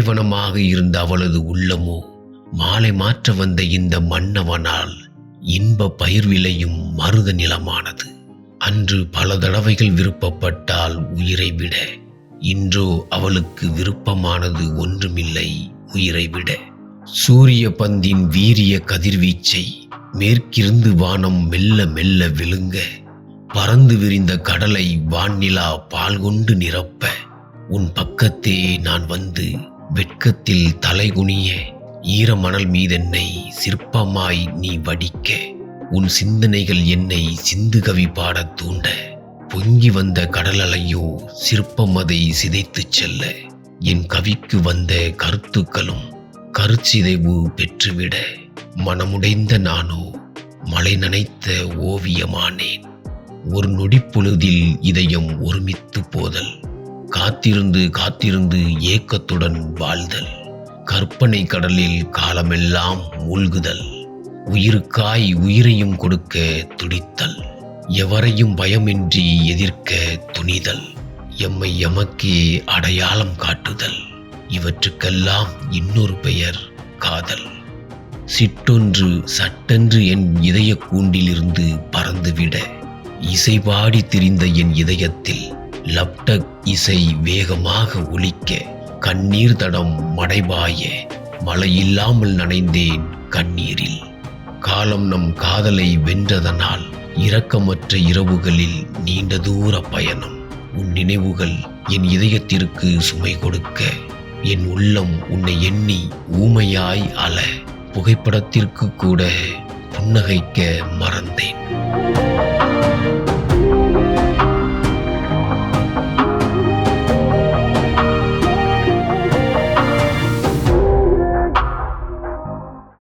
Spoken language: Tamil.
பாலைவனமாக இருந்த அவளது உள்ளமோ மாலை மாற்ற வந்த இந்த மன்னவனால் இன்ப பயிர் விளையும் மருத நிலமானது. அன்று பல தடவைகள் விருப்பப்பட்டால் உயிரை விட, இன்றோ அவளுக்கு விருப்பமானது ஒன்றுமில்லை உயிரை விட. சூரிய பந்தின் வீரிய கதிர்வீச்சை மேற்கிருந்து வானம் மெல்ல மெல்ல விழுங்க, பறந்து விரிந்த கடலை வான்நிலா பால் கொண்டு நிரப்ப, உன் பக்கத்தே நான் வந்து வெட்கத்தில் தலைகுனிய, ஈரமணல் மீதென்னை சிற்பமாய் நீ வடிக்க, உன் சிந்தனைகள் என்னை சிந்து கவி பாடத் தூண்ட, பொங்கி வந்த கடலலையோ சிற்பம் அதை சிதைத்துச் செல்ல, என் கவிக்கு வந்த கருத்துக்களும் கருச்சிதைவு பெற்றுவிட, மனமுடைந்த நானோ மழை நனைத்த ஓவியமானேன். ஒரு நொடிப்பொழுதில் இதயம் ஒருமித்து போதல், காத்திருந்து காத்திருந்து ஏக்கத்துடன் வாழ்தல், கற்பனை கடலில் காலமெல்லாம் மூழ்குதல், உயிருக்காய் உயிரையும் கொடுக்க துடித்தல், எவரையும் பயமின்றி எதிர்க்க துணிதல், எம்மை எமக்கே அடையாளம் காட்டுதல், இவற்றுக்கெல்லாம் இன்னொரு பெயர் காதல். சிட்டொன்று சட்டென்று என் இதய கூண்டிலிருந்து பறந்துவிட, இசை பாடி திரிந்த என் இதயத்தில் லப்டக் இசை வேகமாக ஒலிக்க, கண்ணீர் தடம் மடைபாய மழையில்லாமல் நனைந்தேன் கண்ணீரில். காலம் நம் காதலை வென்றதனால் இரக்கமற்ற இரவுகளில் நீண்ட தூர பயணம். உன் நினைவுகள் என் இதயத்திற்கு சுமை கொடுக்க, என் உள்ளம் உன்னை எண்ணி ஊமையாய் அல, புகைப்படத்திற்கு கூட புன்னகைக்க மறந்தேன்.